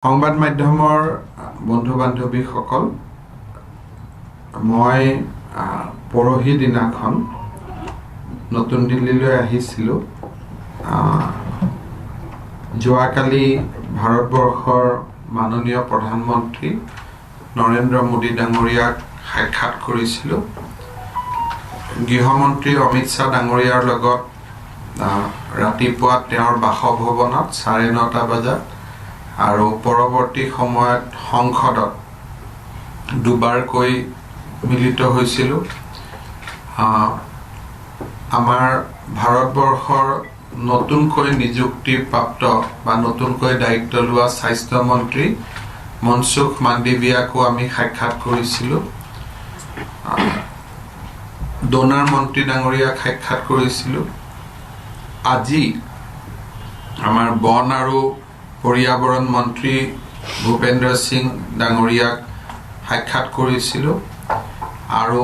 সংবাদ মাধ্যমৰ বন্ধু বান্ধৱীসকল মই পৰহি দিনাখন নতুন দিল্লীলৈ আহিছিলোঁ যোৱাকালি ভাৰতবৰ্ষৰ মাননীয় প্ৰধানমন্ত্ৰী নৰেন্দ্ৰ মোদী ডাঙৰীয়াক সাক্ষাৎ কৰিছিলোঁ গৃহমন্ত্ৰী অমিত শ্বাহ ডাঙৰীয়াৰ লগত ৰাতিপুৱা তেওঁৰ বাসভৱনত 9:30 বজাত আৰু পৰৱৰ্তী সময়ত সংসদত দুবাৰকৈ মিলিত হৈছিল আমাৰ ভাৰতবৰ্ষৰ নতুনকৈ নিযুক্তিপ্ৰাপ্ত বা নতুনকৈ দায়িত্ব লোৱা স্বাস্থ্য মন্ত্ৰী মনসুখ মাণ্ডভিয়াকো আমি সাক্ষাৎ কৰিছিলোঁ ডোনাৰ মন্ত্ৰী ডাঙৰীয়াক সাক্ষাৎ কৰিছিলোঁ আজি আমাৰ বন আৰু पर्यावरण मंत्री भूपेन्द्र सिंह डांगरियाक साक्षात करिছিলোঁ আৰু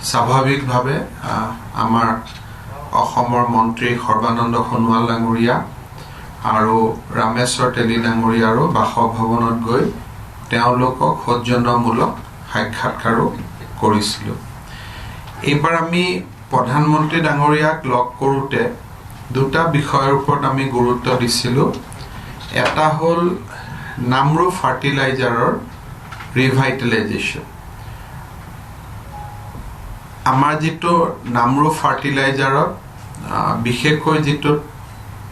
স্বাভাৱিকভাৱে আমাৰ অসমৰ মন্ত্ৰী সৰ্বানন্দ সোণোৱাল ডাঙৰীয়া আৰু ৰামেশ্বৰ তেলী ডাঙৰীয়াৰো বাসভৱনত গৈ তেওঁলোকক সৌজন্যমূলক সাক্ষাৎকাৰো কৰিছিলোঁ এইবাৰ আমি প্ৰধানমন্ত্ৰী ডাঙৰীয়াক লগ কৰোঁতে দুটা বিষয়ৰ ওপৰত আমি গুৰুত্ব দিছিলোঁ এটা হল নামৰু ফাৰ্টিলাইজাৰৰ ৰিভাইটেলাইজেশ্যন আমাৰ যেটো নামৰু ফাৰ্টিলাইজাৰত বিশেষকৈ যেটো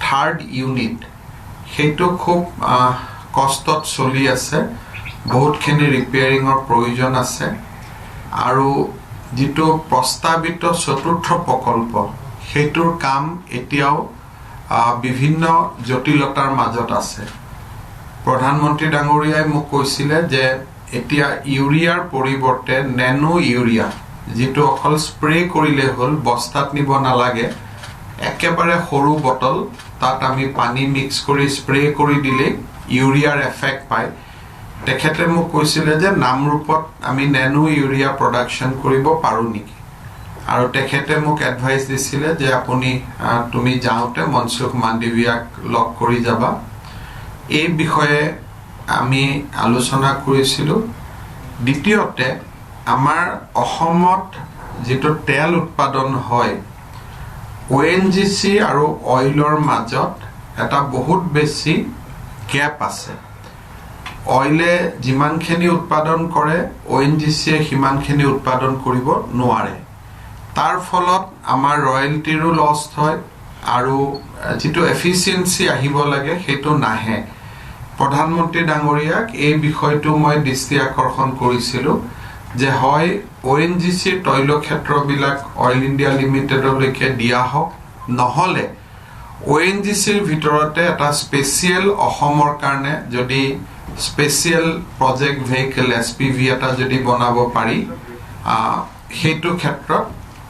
থাৰ্ড ইউনিট সেইটো খুব কষ্টত চলি আছে বহুতখিনি ৰিপেয়াৰিঙৰ প্ৰয়োজন আছে আৰু যেটো প্ৰস্তাৱিত চতুৰ্থ প্ৰকল্প সেইটোৰ কাম এতিয়াও বিভিন্ন জটিলতাৰ মাজত আছে প্ৰধানমন্ত্ৰী ডাঙৰীয়াই মোক কৈছিলে যে এতিয়া ইউৰিয়াৰ পৰিৱৰ্তে নেনো ইউৰিয়া যেটো অকল স্প্ৰে কৰিলে হল বস্তাত নিব নালাগে একেবাৰে সৰু বটল তাত আমি পানী মিক্স কৰি স্প্ৰে কৰি দিলে ইউৰিয়াৰ এফেক্ট পায় তেখেতে মোক কৈছিলে যে নামৰূপত আমি নেনো ইউৰিয়া প্ৰডাকশন কৰিব পাৰো নেকি আৰু তেখেতে মোক এডভাইস দিছিলে যে আপুনি তুমি যাওতে মনসুখ মাণ্ডভিয়াক লগ কৰি যাবা এই বিষয়ে আমি আলোচনা কৰিছিলোঁ দ্বিতীয়তে আমাৰ অসমত যেটো তেল উৎপাদন হয় ONGC আৰু অইলৰ মাজত এটা বহুত বেছি গ্যাপ আছে অইলে যিমানখিনি উৎপাদন কৰে ONGC সিমানখিনি উৎপাদন কৰিব নোৱাৰে তাৰ ফলত আমাৰ ৰয়েলটিৰো লস হয় আৰু যেটো এফিচিয়েন্সি আহিব লাগে হেতু নাহে প্ৰধানমন্ত্ৰী ডাঙৰীয়াক এই বিষয়টো মই দৃষ্টি আকৰ্ষণ কৰিছিলোঁ যে হয় ONGC তৈল ক্ষেত্ৰবিলাক অইল ইণ্ডিয়া লিমিটেডলৈকে দিয়া হওক নহলে ONGCৰ ভিতৰতে এটা স্পেশাল অসমৰ কাৰণে যদি স্পেশাল প্ৰজেক্ট ভেহিকল SPV এটা যদি বনাব পাৰি হেতু ক্ষেত্ৰত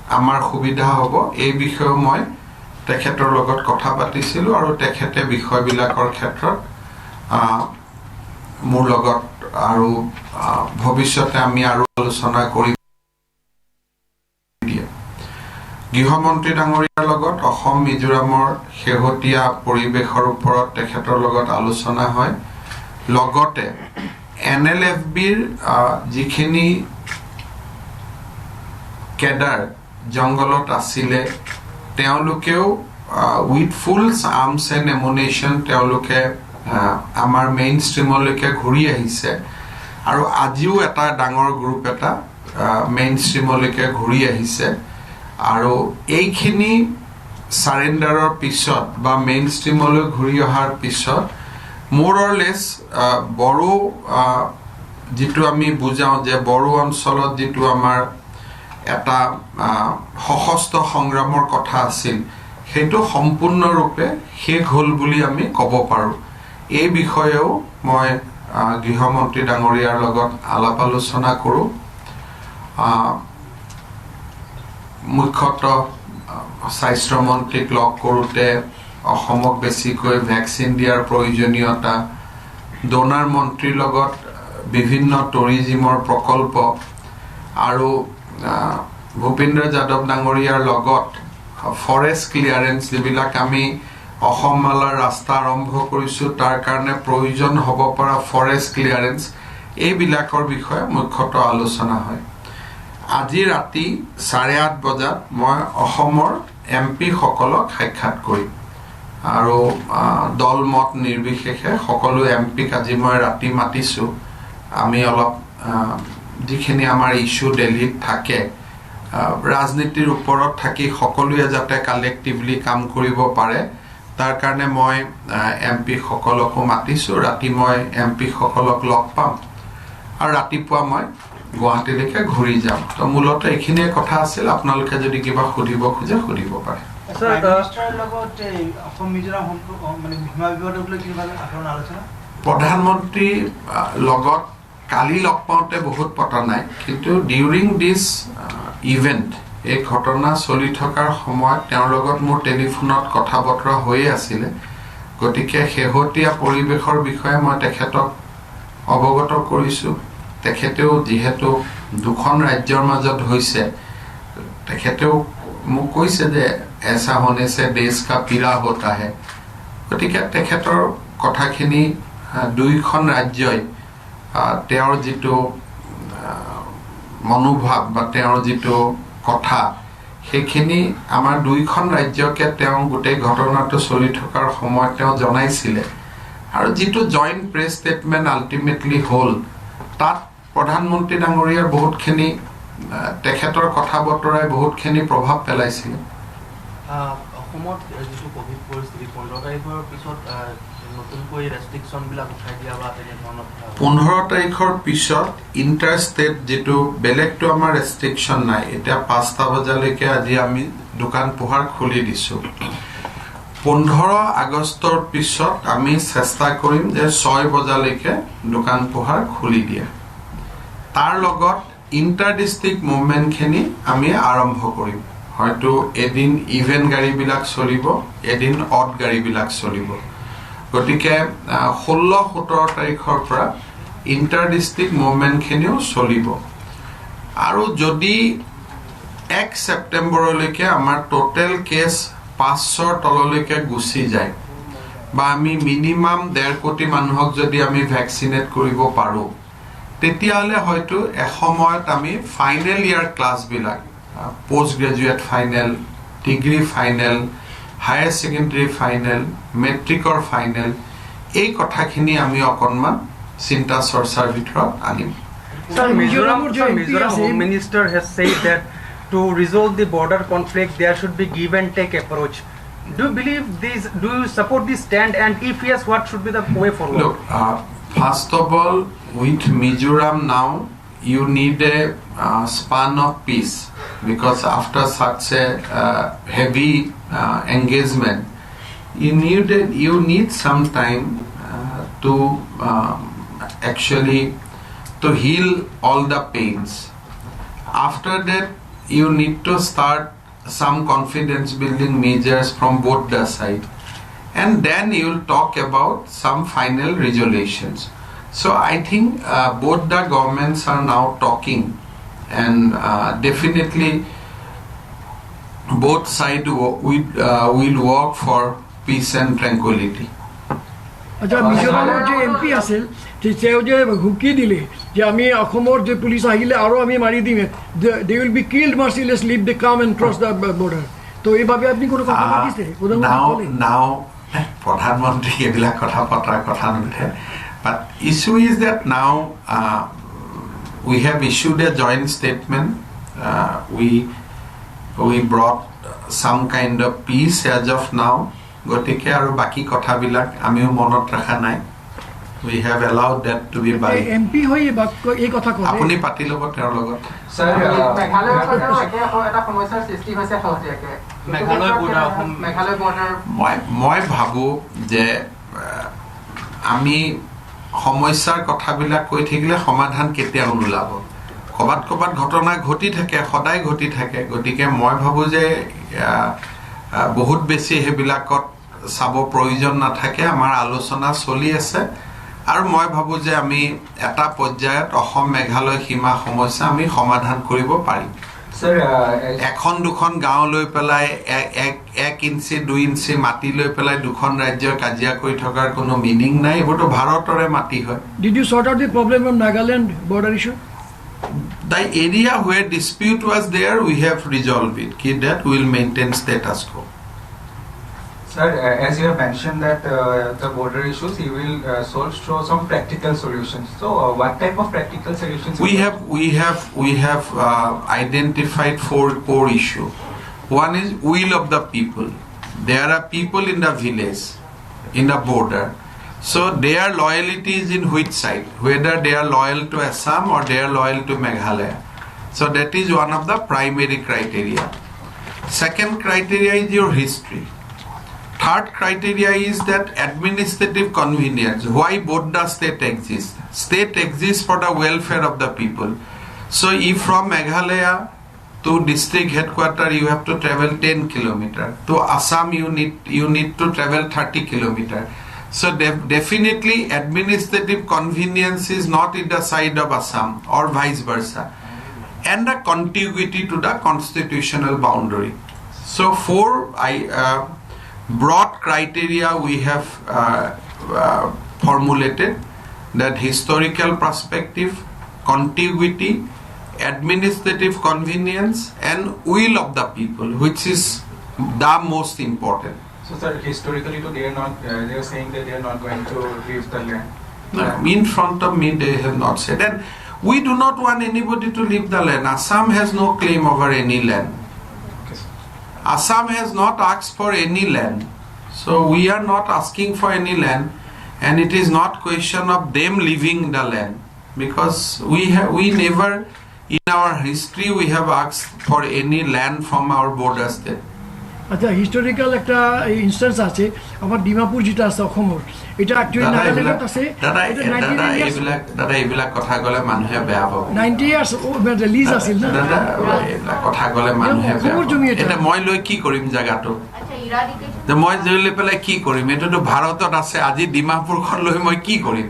আমাৰ সুবিধা হ'ব এই বিষয়ে মই তেখেতৰ লগত কথা পাতিছিলোঁ আৰু তেখেতে বিষয়বিলাকৰ ক্ষেত্ৰত মোৰ লগত আৰু ভৱিষ্যতে আমি আৰু আলোচনা কৰিম গৃহমন্ত্ৰী ডাঙৰীয়াৰ লগত অসম মিজোৰামৰ শেহতীয়া পৰিৱেশৰ ওপৰত তেখেতৰ লগত আলোচনা হয় লগতে NLFBৰ যিখিনি কেডাৰ জংগলত আছিলে তেওঁলোকেও উইথ ফুল আৰ্মছ এণ্ড এমুনেশ্যন তেওঁলোকে আমাৰ মেইন ষ্ট্ৰীমলৈকে ঘূৰি আহিছে আৰু আজিও এটা ডাঙৰ গ্ৰুপ এটা মেইন ষ্ট্ৰীমলৈকে ঘূৰি আহিছে আৰু এইখিনি সাৰেণ্ডাৰৰ পিছত বা মেইন ষ্ট্ৰীমলৈ ঘূৰি অহাৰ পিছত মোৰ অৰ লেছ বড়ো যেটো আমি বুজাওঁ যে বড়ো অঞ্চলত যেটো আমাৰ এটা সশস্ত্ৰ সংগ্ৰামৰ কথা আছিল হেতু সম্পূৰ্ণৰূপে শেষ হল বুলি আমি ক'ব পাৰো এই বিষয়েও মই গৃহমন্ত্ৰী ডাঙৰীয়াৰ লগত আলাপ আলোচনা কৰো মুখ্যতঃ স্বাস্থ্য মন্ত্ৰীক লগ কৰোতে অসমক বেছিকৈ ভ্যাকচিন দিয়াৰ প্ৰয়োজনীয়তা ডোনাৰ মন্ত্ৰীৰ লগত বিভিন্ন টুৰিজমৰ প্ৰকল্প আৰু ভূপেন্দ্ৰ যাদৱ ডাঙৰীয়াৰ লগত ফৰেষ্ট ক্লিয়াৰেন্স যিবিলাক আমি অসমমালাৰ ৰাস্তা আৰম্ভ কৰিছোঁ তাৰ কাৰণে প্ৰয়োজন হ'ব পৰা ফৰেষ্ট ক্লিয়াৰেন্স এইবিলাকৰ বিষয়ে মুখ্যতঃ আলোচনা হয় আজি ৰাতি 8:30 বজাত মই অসমৰ এমপি সকলক সাক্ষাৎ কৰিম আৰু দল মত নিৰ্বিশেষে সকলো এমপিক আজি মই ৰাতি মাতিছোঁ আমি অলপ যিখিনি আমাৰ ইস্যু দিল্লীত থাকে ৰাজনীতিৰ ওপৰত থাকি সকলোৱে যাতে কালেক্টিভলি কাম কৰিব পাৰে তাৰ কাৰণে মই এমপি সকলকো মাতিছোঁ ৰাতি মই এমপি সকলক লগ পাম আৰু ৰাতিপুৱা মই গুৱাহাটীলৈকে ঘূৰি যাম তো মূলত এইখিনিয়ে কথা আছিল আপোনালোকে যদি কিবা সুধিব খোজে সুধিব পাৰে প্ৰধানমন্ত্ৰী লগত কালি লগ পাওঁতে বহুত পতা নাই কিন্তু ডিউৰিং দিছ ইভেণ্ট এই ঘটনা চলি থকাৰ সময়ত তেওঁৰ লগত মোৰ টেলিফোনত কথা বতৰা হৈয়ে আছিলে গতিকে শেহতীয়া পৰিৱেশৰ বিষয়ে মই তেখেতক অৱগত কৰিছোঁ তেখেতেও যিহেতু দুখন ৰাজ্যৰ মাজত হৈছে তেখেতেও মোক কৈছে যে ऐसा होने से देश का पीड़ा होता है গতিকে তেখেতৰ কথাখিনি দুইখন ৰাজ্যই তেওঁৰ যিটো মনোভাৱ বা তেওঁৰ যিটো কথা সেইখিনি আমাৰ দুইখন ৰাজ্যকে তেওঁ গোটেই ঘটনাটো চলি থকাৰ সময়ত তেওঁ জনাইছিলে আৰু যিটো জইণ্ট প্ৰেছ ষ্টেটমেণ্ট আল্টিমেটলি হ'ল তাত প্ৰধানমন্ত্ৰী ডাঙৰীয়াৰ বহুতখিনি তেখেতৰ কথা বতৰাই বহুতখিনি প্ৰভাৱ পেলাইছিলে অসমত যিটো কোভিড পৰিস্থিতি 15 তাৰিখৰ পিছত নতুনকৈ ৰেষ্ট্ৰিকশ্যনবিলাক উঠাই দিয়া বা তেনেধৰণৰ 15 তাৰিখৰ পিছত ইণ্টাৰ ষ্টেট যিটো বেলেগটো আমাৰ ৰেষ্ট্ৰিকশ্যন নাই এতিয়া 5টা বজালৈকে আজি আমি দোকান পোহাৰ খুলি দিছোঁ 15 আগষ্টৰ পিছত আমি চেষ্টা কৰিম যে 6 বজালৈকে দোকান পোহাৰ খুলি দিয়া তাৰ লগত ইণ্টাৰ ডিষ্ট্ৰিক্ট মুভমেণ্টখিনি আমি আৰম্ভ কৰিম হয়তো এদিন ইভেন্ট গাড়ীবিলাক চলিব এদিন অড গাড়ীবিলাক চলিব গতিকে 16-17 তাৰিখৰ পৰা ইণ্টাৰ ডিষ্ট্ৰিক্ট মুভমেণ্টখিনিও চলিব আৰু যদি 1 ছেপ্টেম্বৰলৈকে আমাৰ টোটেল কেছ 500ৰ তললৈকে গুচি যায় বা আমি মিনিমাম 1.5 কোটি মানুহক যদি আমি ভেকচিনেট কৰিব পাৰোঁ তেতিয়াহ'লে হয়তো এসময়ত আমি ফাইনেল ইয়াৰ ক্লাছবিলাক post graduate final degree final higher secondary final মেট্ৰিকৰ ফাইনেল এই কথাখিনি আমি অকণমান চিন্তা চৰ্চাৰ ভিতৰত আনিম Sir, Mizoram Home Minister has said that to resolve the border conflict there should be give and take approach. Do you believe this? Do you support this stand? And if yes, what should be the way forward? Look, first of all, with Mizoram now, you need a span of peace because after such a heavy engagement, you need some time to actually to heal all the pains. After that, you need to start some confidence building measures from both the side, and then you will talk about some final resolutions. So I think both the governments are now talking, and definitely both sides will work for peace and tranquility. আচ্ছা মিজোরামের যে MP আছিল তেওঁ যে হুকি দিলে যে আমি অসমৰ যে পুলিচ আহিলে আৰু আমি মাৰি দিম they will be killed mercilessly if they come and cross the border তো এইভাবে আপনি কোনো কথা পাতিছে নাও প্ৰধানমন্ত্ৰী এইবিলাক কথা পতাৰ কথা নুঠে but issue is that now we have issued a joint statement we brought some kind of peace as of now গতিকে আৰু বাকি কথাবিলাক আমিও মনত ৰাখা নাই we have allowed that to be by MP হৈ এই কথা কয় আপুনি পাতি ল'ব তেওঁৰ লগত স্যাৰ মেঘালয় এটা সমস্যাৰ সৃষ্টি হৈছে হওঁতে মেঘালয় বৰ্ডাৰ মই ভাবো যে আমি সমস্যাৰ কথাবিলাক কৈ থাকিলে সমাধান কেতিয়াও নোলাব কবাত ঘটনা ঘটি থাকে সদায় ঘটি থাকে গতিকে মই ভাবো যে বহুত বেছি হেবিলাকত চাব প্ৰয়োজন নাথাকে আমাৰ আলোচনা চলি আছে আৰু মই ভাবো যে আমি এটা পৰ্যায়ত অসম মেঘালয় সীমা সমস্যা আমি সমাধান কৰিব পাৰিম স্যার এখন দুখন গাঁও লৈ পেলাই 1 ইঞ্চি 2 ইঞ্চি মাটি লৈ পেলাই দুখন ৰাজ্যৰ কাজিয়া কৰি থকাৰ কোনো মিনিং নাই এবোৰটো ভাৰতৰে মাটি হয় Did you sort out the problem of Nagaland border issue? The area where dispute was there we have resolved it that will maintain status quo. Sir, as you have mentioned that the border issues, you will show some practical solutions. So, what type of practical solutions? We have identified 4 core issues. One is will of the people. There are people in the village, in the border. So their loyalty is in which side? Whether they are loyal to Assam or they are loyal to Meghalaya. So that is one of the primary criteria. Second criteria is your history. Third criteria is that administrative convenience. Why both the state exist? State exists for the welfare of the people. So if from Meghalaya to district headquarters you have to travel 10 kilometers. To Assam you need to travel 30 kilometers. So definitely administrative convenience is not in the side of Assam or vice versa. And the contiguity to the constitutional boundary. So 4 broad criteria we have formulated, that historical perspective, contiguity, administrative convenience and will of the people, which is the most important. So, sir, historically, they are saying that they are not going to leave the land. No, in front of me, they have not said. And we do not want anybody to leave the land. Assam has no claim over any land. Okay, sir. Assam has not asked for any land. So we are not asking for any land, and it is not question of them leaving the land, because we never in our history we have asked for any land from our border state. আচ্ছা historical একটা instance আছে আমার ডিমাপুর যেটা আছে অসমৰ এটা actually নাগালেণ্ডত আছে দাদা এইবিলাক কথা গলে মানুহে বেয়া পাব 90 ইয়ার্স রিলিজ আছিল না দাদা এইবিলাক কথা গলে মানুহে বেয়া পাব এটা মই লৈ কি কৰিম জায়গাটো যে মই লৈ পেলাই কি কৰিম এটাতো ভাৰতত আছে আজি ডিমাপুৰখন লৈ মই কি কৰিম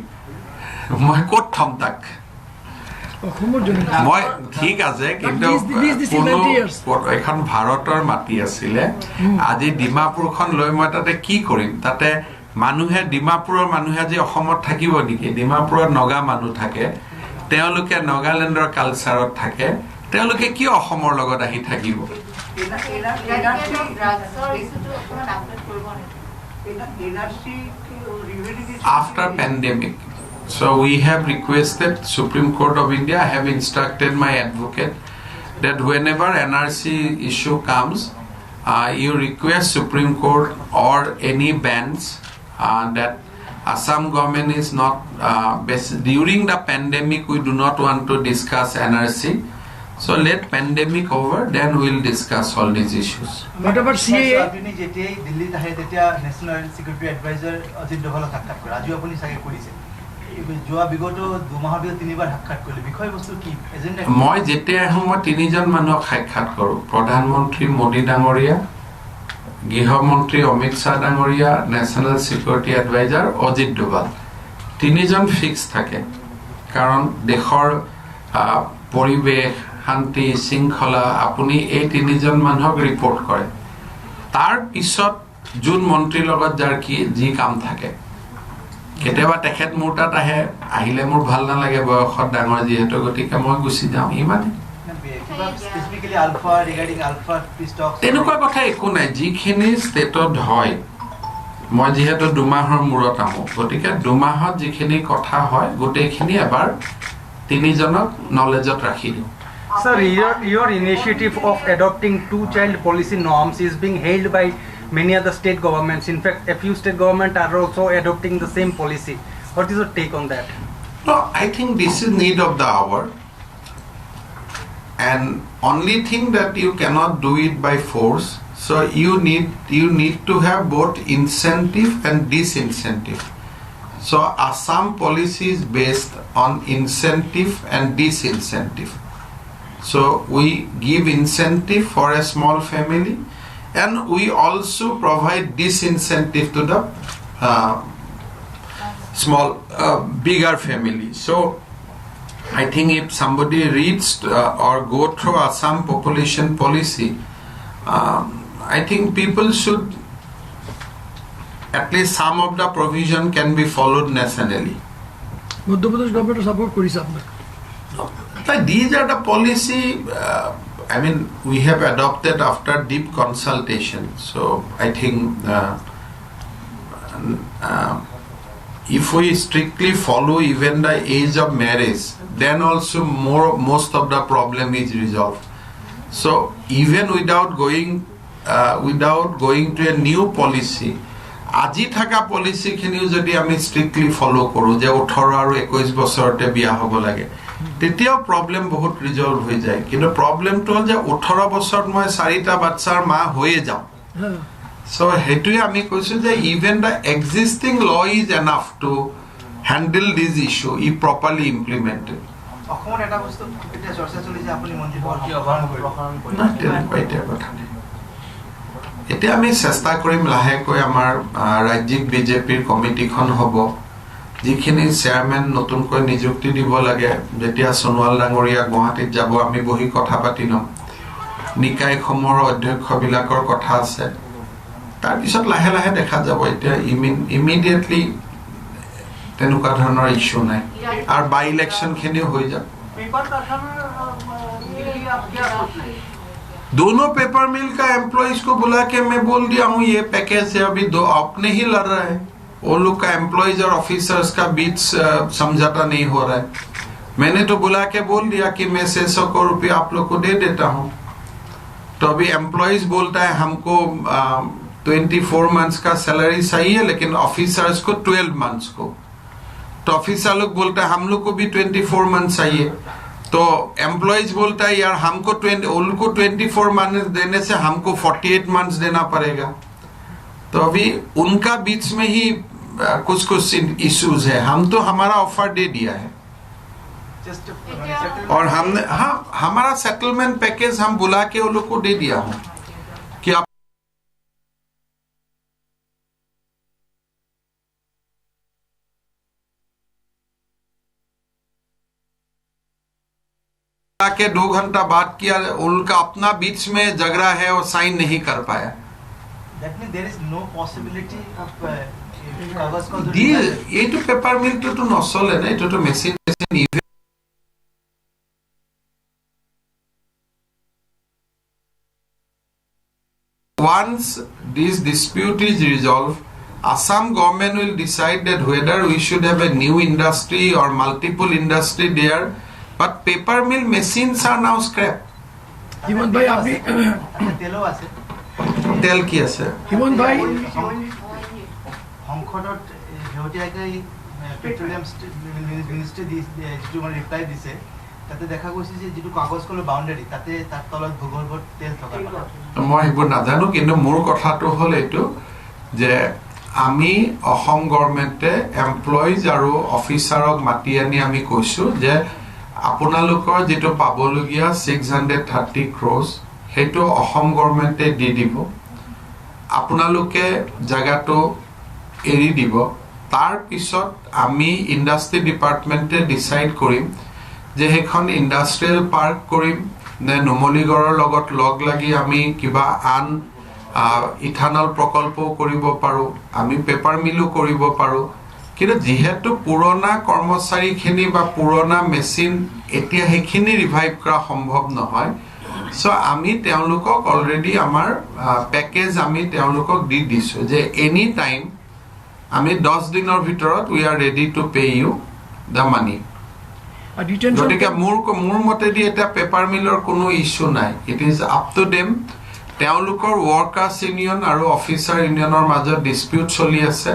মই ক'ত থম তাক মই ঠিক আছে কিন্তু এখন ভাৰতৰ মাটি আছিলে আজি ডিমাপুৰখন লৈ মই তাতে কি কৰিম তাতে মানুহে ডিমাপুৰৰ মানুহে আজি অসমত থাকিব নেকি ডিমাপুৰত নগা মানুহ থাকে তেওঁলোকে নাগালেণ্ডৰ কালচাৰত থাকে তেওঁলোকে কি অসমৰ লগত আহি থাকিব after pandemic. So we have requested Supreme Court of India, I have instructed my advocate that whenever NRC issue comes, you request Supreme Court or any bans that Assam government is not, during the pandemic we do not want to discuss NRC. So let pandemic over, then we'll discuss all these issues. What about CAA? Delhi National Security Advisor Ajit Doval সাক্ষাৎ কৰে আজি আপুনি সাগে কৰিছে যোৱা বিগত 2 মাহৰ ভিতৰত 3বাৰ সাক্ষাৎ কৰিলে বিষয় বস্তু কি এজেন্ডা মই যেতিয়া মই 3জন মানুহক সাক্ষাৎ কৰো প্ৰধানমন্ত্ৰী মোদী ডাঙৰীয়া গৃহমন্ত্ৰী অমিত শাহ ডাঙৰীয়া national security adviser Ajit Doval 3জন ফিক্স থাকে কাৰণ দেশৰ পৰিবেশ শান্তি শৃংখলা আপুনি এই 3জন মানুহক ৰিপৰ্ট কৰে তাৰ পিছত জুন মন্ত্ৰীৰ লগত যাৰ কি যি কাম থাকে কেতিয়াবা তেখেত মোৰ তাত আহিলে মোৰ ভাল নালাগে বয়সত ডাঙৰ যিহেতু গতিকে মই গুচি যাওঁ ইমানে স্পেসিফিক্যালি আলফা ৰিগাৰ্ডিং আলফা পিস্টক তেনেকুৱা কথা একো নাই যিখিনি ষ্টেটত হয় মই যেহেতু 2 মাহৰ মূৰত আহো গতিকে 2 মাহত যিখিনি কথা হয় গোটেইখিনি এবাৰ 3জনক নলেজত ৰাখি দিওঁ Sir, your initiative of adopting 2-child policy norms is being hailed by many other state governments. In fact, a few state governments are also adopting the same policy. What is your take on that? No, I think this is need of the hour. And only thing that you cannot do it by force. So you need to have both incentive and disincentive. So Assam policy is based on incentive and disincentive. So we give incentive for a small family and we also provide disincentive to the bigger family. So I think if somebody reads or go through Assam population policy, I think people should, at least some of the provision can be followed nationally. Madhya Pradesh government support করিছে আপনার But these are the policy, I mean, we have adopted after deep consultation. So I think if we strictly follow even the age of marriage, then also most of the problem is resolved. So even without going to a new policy, আজি থাকা policy খিনিও যদি আমি strictly ফলো কৰো যে 18 আৰু 21 বছৰতে বিয়া হ'ব লাগে তেতিয়াও প্ৰবলেম বহুত ৰিজলভ হৈ যায় কিন্তু প্ৰবলেমটো হ'ল যে 18 বছৰত মই 4টা বাচ্চাৰ মা হৈয়ে যাওঁ সো হেতুই আমি কৈছো যে even the existing law is enough to handle this issue if properly implemented অসমত এটা বস্তু এতিয়া চৰ্চা চলিছে আপুনি মন্ত্ৰী কথা এতিয়া আমি চেষ্টা কৰিম লাহেকৈ আমাৰ ৰাজ্যিক বিজেপিৰ কমিটিখন হ'ব যিখিনি চেয়াৰম্যান নতুনকৈ নিযুক্তি দিব লাগে যেতিয়া সোণোৱাল ডাঙৰীয়া গুৱাহাটীত যাব আমি বহি কথা পাতি লম নিকায়সমূহৰ অধ্যক্ষবিলাকৰ কথা আছে তাৰ পিছত লাহে লাহে দেখা যাব এতিয়া ইমিডিয়েটলি তেনেকুৱা ধৰণৰ ইস্যু নাই আৰু বাই ইলেকশ্যন খিনিও হৈ যাব दोनों पेपर मिल का एम्प्लॉइज को बुला के मैं बोल दिया हूँ ये पैकेज है अभी दो अपने ही लड़ रहा है वो लोग का एम्प्लॉइज और ऑफिसर्स का बीच समझौता नहीं हो रहा है मैंने तो बुला के बोल दिया कि मैं 600 करोड़ रुपया आप लोग को दे देता हूँ तो अभी एम्प्लॉइज बोलता है हमको 24 मंथ्स का सैलरी चाहिए लेकिन ऑफिसर्स को 12 मंथ्स को तो ऑफिसर लोग बोलता है हम लोग को भी 24 मंथ्स चाहिए तो एम्प्लॉइज बोलता है यार हमको 24 मंथ्स देने से हमको 48 मंथ्स देना पड़ेगा तो अभी उनका बीच में ही कुछ इश्यूज है हम तो हमारा ऑफर दे दिया है और हमने हमारा सेटलमेंट पैकेज हम बुला के वो लोग को दे दिया हूँ कि आप के 2 घंटा बात किया उनका अपना बीच में झगड़ा है और साइन नहीं कर पाया That means there is no possibility of कागज को ये तो पेपर मिल तो नचले ना ये तो machine once this dispute is resolved Assam government will decide that whether we should have a new industry or multiple industry there but paper mill machines are now scrap Himanta ভাই আপনি তেলো আছে তেল কি আছে হিমন্ত ভাই সংসদত হেউটিয়াকৈ পেট্ৰলিয়াম মিনিষ্ট্ৰী যিটো মানে ৰিপ্লাই দিছে তাতে দেখা গৈছে যে যিটো কাগজ কলৰ বাউণ্ডাৰী তাতে তাৰ তলত ভূগৰ্ভত তেল থকা মই এইবোৰ নাজানো কিন্তু মোৰ কথাটো হ'ল এইটো যে আমি অসম গভৰ্ণমেণ্টে এমপ্লয়িজ আৰু অফিচাৰক মাতি আনি আমি কৈছো যে আপোনালোকৰ যেটো পাবলগীয়া 630 crores হেটো অসম গভৰ্ণমেণ্টে দি দিব আপোনালোকে জাগাটো এৰি দিব তাৰ পিছত আমি ইন্ডাষ্ট্ৰি ডিপাৰ্টমেণ্টে ডিসাইড কৰিম যে হেখন ইন্ডাষ্ট্ৰিয়েল পাৰ্ক কৰিম নে নমলিগৰৰ লগত লগ লাগি আমি কিবা আন ইথানল প্ৰকল্প কৰিব পাৰো আমি পেপাৰ মিলও কৰিব পাৰো কিন্তু যেহেতু পুৰণা কৰ্মচাৰীখিনি বা পুৰণা মেচিন এতিয়া হেখিনি ৰিভাইভ কৰা সম্ভৱ নহয় সো আমি তেওঁলোকক অলৰেডি আমাৰ প্যাকেজ আমি তেওঁলোকক দি দিছো যে এনি টাইম আমি 10 দিনৰ ভিতৰত we are ready to pay you the money গতিকে মোৰ মতে দি এটা পেপাৰ মিলৰ কোনো ইস্যু নাই it is up to them তেওঁলোকৰ ওয়াৰ্কাৰ্ছ ইউনিয়ন আৰু অফিচাৰ ইউনিয়নৰ মাজত ডিসপিউট চলি আছে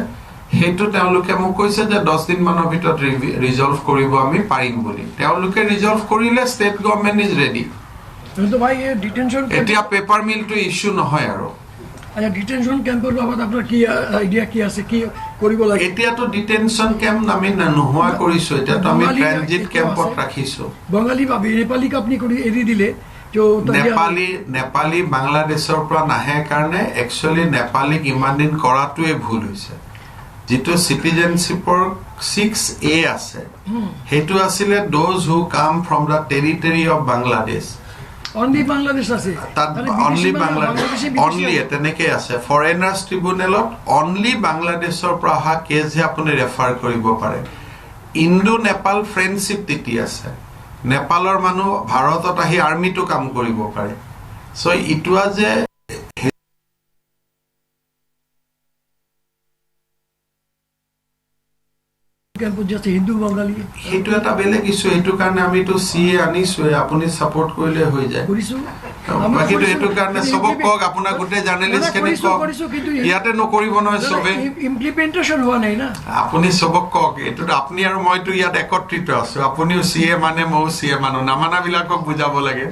হেতু তেওঁলোকে মোক কৈছে যে 10 দিন মানৰ ভিতৰত ৰিজলভ কৰিব আমি পাৰিম বুলি তেওঁলোকে ৰিজলভ কৰিলে ষ্টেট গভৰ্ণমেণ্ট ইজ ৰেডি তো ভাই এই ডিটেনশন এতিয়া পেপাৰ মিল তো ইস্যু নহয় আৰু আচ্ছা ডিটেনশন ক্যাম্পৰ বাবদ আপোনাৰ কি আইডিয়া কি আছে কি কৰিব লাগে এতিয়া তো ডিটেনশন ক্যাম্প আমি নোহোৱা কৰিছো এতিয়া তো আমি ট্ৰানজিট ক্যাম্পত ৰাখিছো বঙালী বা নেপালীক আপনি কৰি এৰি দিলে নেপালী বাংলাদেশৰ পৰা নাহে কাৰণে একচুয়ালি নেপালীক ইমান দিন কৰাটোৱে ভুল হৈছে যেটো সিটিজেনশিপৰ 6A আছে হেতু আছিল those who came from the territory of Bangladesh only Bangladesh আছে তাত অনলি অনলি তেনেকে আছে ফৰেনাৰ্ছ ট্ৰিবিউনেলত অনলি বাংলাদেশৰ পৰা অহা কেছহে আপুনি ৰেফাৰ কৰিব পাৰে ইণ্ডো নেপাল ফ্ৰেণ্ডশ্বিপ নীতি আছে নেপালৰ মানুহ ভাৰতত আহি আৰ্মিটো কাম কৰিব পাৰে চ' ইটোৱা যে হিন্দু বাঙালী সেইটো এটা বেলেগ ইছ্যু সেইটো কাৰণে আমিতো চিএ আনিছো আপুনি সাপোৰ্ট কৰিলে হৈ যায় বাকিটো এইটো কাৰণে সবক কক আপোনাৰ গোটেই জাৰ্নেলিষ্টখিনি কক ইয়াতে নকৰিব নহয় সবে ইমপ্লিমেন্টেশন হোৱা নাই না আপুনি সবক কক এইটো আপুনি আৰু মইতো ইয়াত একত্ৰিত আছো আপুনিও চিএ মানে মইও চিএ মানো নামানাবিলাকক বুজাব লাগে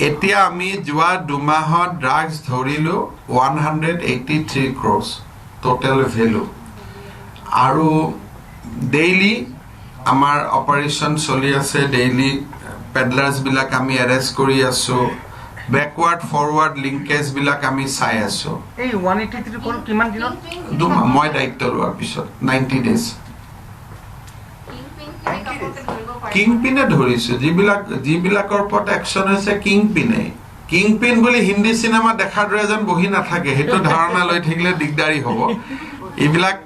এতিয়া আমি যোৱা 2 মাহত ড্ৰাগছ ধৰিলো 183 crores total value আৰু ডেইলি আমাৰ অপাৰেশন চলি আছে ডেইলি পেডলাৰ্স বিলাক আমি এৰেষ্ট কৰি আছো ব্যাকওয়ার্ড ফরওয়ার্ড লিংকেজ বিলাক আমি চাই আছো এই 183 কোন কিমান দিনত মই দায়িত্ব লোৱাৰ পিছত 90 days কিংপিনে ধৰিছো যিবিলাকৰ ওপৰত একচন হৈছে কিংপিন বুলি হিন্দী সিনেমা দেখাৰ দৰে যেন বহি নাথাকে সেইটো ধাৰণা লৈ থাকিলে দিগদাৰি হ'ব এইবিলাক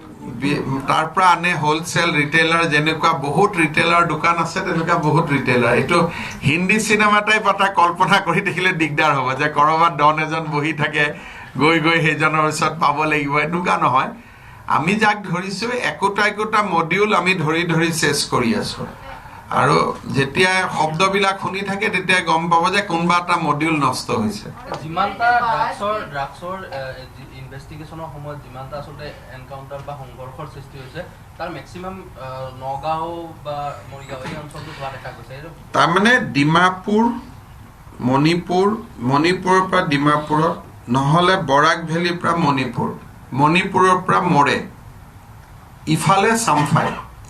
তাৰ পৰা আনে হোলসেল ৰিটেইলাৰ যেনেকুৱা বহুত ৰিটেইলাৰ দোকান আছে তেনেকুৱা বহুত ৰিটেইলাৰ এইটো হিন্দী সিনেমা টাইপ এটা কল্পনা কৰি থাকিলে দিগদাৰ হ'ব যে কৰবাত ডন এজন বহি থাকে গৈ হেজনৰ ওচৰত পাব লাগিব এনেকুৱা নহয় আমি যাক ধৰিছো একোটা মডিউল আমি ধৰি চেছ কৰি আছো আৰু যেতিয়া শব্দবিলাক শুনি থাকে তেতিয়া গম পাব যে কোনবা এটা মডিউল নষ্ট হৈছে যিমানটা ড্ৰাগছৰ ইনভেষ্টিগেশ্যনৰ সময়ত যিমানটা আসলে এনকাউন্টাৰ বা সংঘৰ্ষৰ সৃষ্টি হৈছে তাৰ ম্যাক্সিমাম নগাঁও বা মৰিগাঁও এই অঞ্চলটো হোৱা দেখা গৈছে তাৰ মানে ডিমাপুৰ মণিপুৰৰ পৰা ডিমাপুৰত নহলে বৰাক ভেলীৰ পৰা মণিপুৰৰ পৰা মৰে ইফালে সামফাই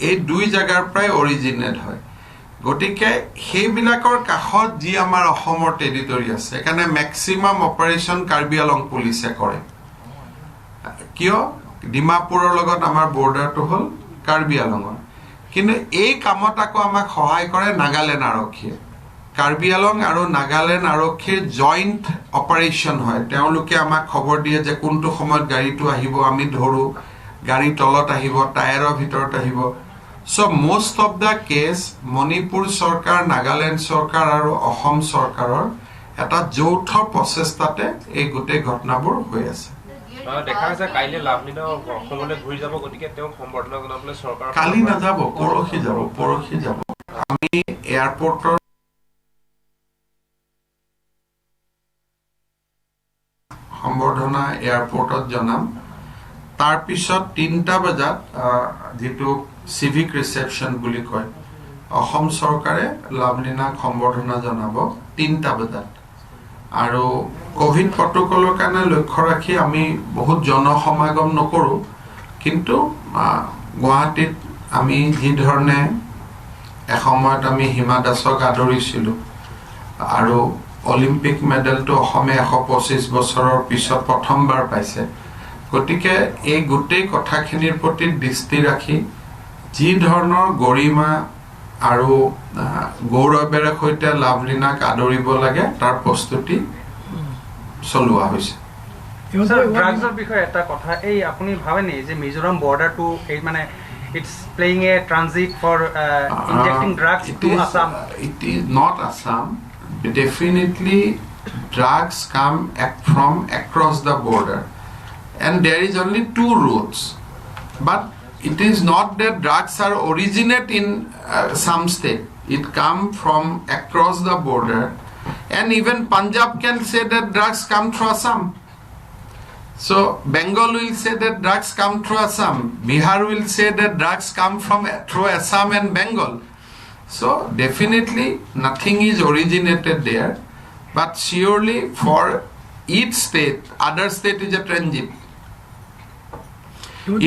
এই দুই জায়গাৰ প্ৰায় অৰিজিনেট হয় গটিকে সেইবিলাকৰ কাখত যি আমাৰ অসমৰ টেৰিটৰি আছে এখানে ম্যাক্সিমাম অপাৰেশন কাৰ্বি আলং পুলিচে কৰে কিয় ডিমাপুৰৰ লগত আমাৰ বৰ্ডাৰটো হল কাৰ্বি আলংৰ কিন্তু এই কামত আকৌ আমাক সহায় কৰে নাগালেণ্ড আৰক্ষীয়ে কাৰ্বি আলং আৰু নাগালেণ্ড আৰক্ষীৰ জইন্ট অপাৰেশন হয় তেওঁলোকে আমাক খবৰ দিয়ে যে কোনটো সময়ত গাড়ীটো আহিব আমি ধৰো গাড়ী তলত আহিব টায়াৰৰ ভিতৰত আহিব So most of the case Manipur Sarkar, Nagaland Sarkar আৰু অসম চৰকাৰৰ এটা যৌথ প্ৰচেষ্টাতে এই গোটেই ঘটনাবোৰ হৈ আছে দেখা আছে কাইলে লাভলিনা অসমলৈ ঘূৰি যাব গতিকে তেওঁ সম্বৰ্ধনা জনাবলৈ চৰকাৰ কালি নাযাব পৰহি যাব আমি এয়াৰপৰ্টৰ সম্বৰ্ধনা এয়াৰপৰ্টত জনাম তাৰ পিছত 3টা বজাত যেটো civic reception বুলি কয় অসম চৰকাৰে লাভলিনাক সম্বৰ্ধনা জনাব 3টা বজাত আৰু কোভিড প্ৰটোকলৰ কাৰণে লক্ষ্য ৰাখি আমি বহুত জনসমাগম নকৰো কিন্তু গুৱাহাটীত আমি যি ধৰণে এসময়ত আমি হিমা দাসক আদৰিছিলো আৰু অলিম্পিক মেডেলটো অসমে 125 বছৰৰ পিছত প্ৰথমবাৰ পাইছে গতিকে এই গোটেই কথাখিনিৰ প্ৰতি দৃষ্টি ৰাখি যি ধৰণৰ গৰিমা আৰু গৌৰৱেৰে সৈতে লাভলিনাক আদৰিব লাগে তাৰ প্ৰস্তুতি চলোৱা হৈছে ড্ৰাগছৰ বিষয়ে এটা কথা এই আপুনি ভাবেনি যে মিজোৰাম বৰ্ডাৰটো এই মানে it's playing a transit for injecting drugs to Assam it is not Assam definitely drugs come from across the border and there is only 2 routes but it is not that drugs are originate in some state it come from across the border and even Punjab can say that drugs come through Assam so Bengal will say that drugs come through Assam Bihar will say that drugs come from through Assam and Bengal so definitely nothing is originated there but surely for each state other state is a transit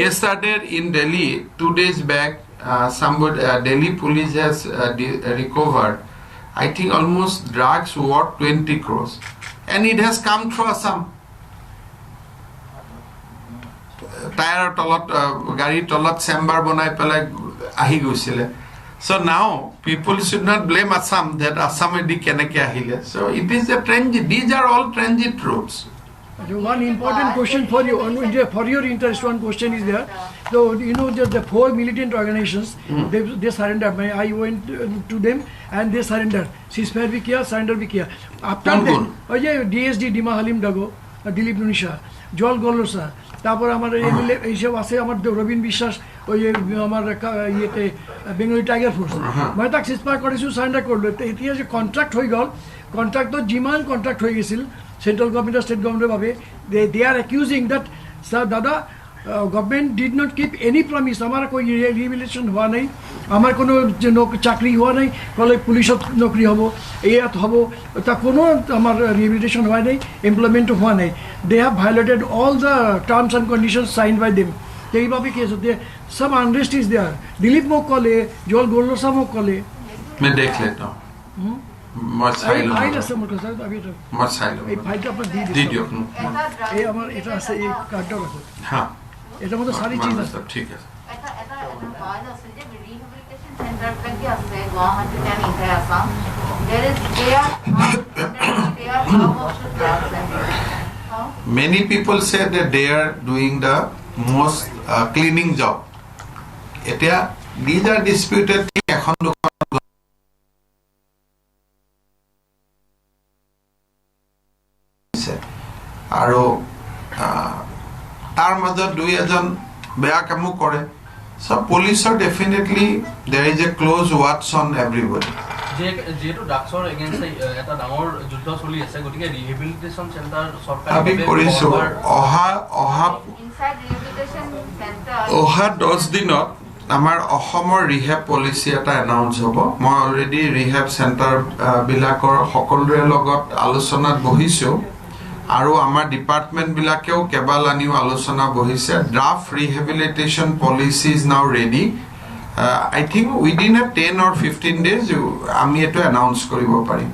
Yesterday in Delhi, 2 days back, Delhi police has recovered, I think almost drugs worth 20 crores. And it has come through Assam. Tire tolat, gari tolat chamber bonai pele ahi goisile. So now people should not blame Assam that Assam edi keneke ahile. So it is a transit. These are all transit routes. One important question for you, for your interest, one question is there. So you know the 4 militant organizations, they surrendered. I went to them and they surrendered. Ceasefire bhi kiya, surrender bhi kiya. After that, DSD Dima Halim Dago, Dilip Nunisha, Joel Golosa, তারপর আমার এইসব আছে আমার রবীন বিশ্বাস ওই আমার ইয়েতে Bengali tiger force মানে তাক সিজফায়ার কৰিছো সারেন্ডার করলো এতিয়া যে কন্ট্রাক্ট হৈ গল কন্ট্রাক্টত যিমান কন্ট্রাক্ট হৈ গেছিল সেন্ট্রাল গভর্নমেন্ট আর স্টেট গভর্নমেন্টের ভাবে দে আর অ্যাকিউজিং দ্যাট স্যার দাদা government did not keep any promise আমার কোই রিভিলেশন হওয়া নাই আমার কোনো চাকরি হওয়া নাই কলে পুলিশত নকরি হব ইয়াত হব তা কোনো আমার রিভিলেশন হওয়া নাই এমপ্লয়মেন্টও হওয়া নাই they have violated all the terms and conditions signed by them এইভাবে কি আছে some unrest is there Dilip মোক কলে জল গোলসা মোক কলে मैं देख लेता हूं मैं साइलो ফাইল আছে মোৰ কাছে আমি এটা मैं साइलो এই ফাইলটা আপনি দি দিও এই আমার এটা আছে এই কার্ডটা রাখো हां এটার মধ্যে সারি চিজ আছে ঠিক আছে এটা হয় আছে যে রিহ্যাবিলিটেশন সেন্টার থেকে আছে Guwahati and in Assam there is they are how many people say that they are doing the most cleaning job etia these are disputed ekhon aro tar major dui ejon beya kamu kore so police are definitely there is a close watch on everybody যেহেতু ড্ৰাগছৰ against এটা ডাঙৰ যুদ্ধ চলি আছে গতিকে rehabilitation centre আমি কৰিছো অহা 10 দিনত আমাৰ অসমৰ ৰিহেব পলিচি এটা এনাউন্স হ'ব মই অলৰেডি ৰিহেব চেণ্টাৰ বিলাকৰ সকলোৰে লগত আলোচনাত বহিছো আৰু আমাৰ ডিপাৰ্টমেন্ট বিলাকেও কেবাল আনিও আলোচনা বহিছে draft rehabilitation policy is now ready I think within a 10 or 15 days আমি এটো announce কৰিব পাৰিম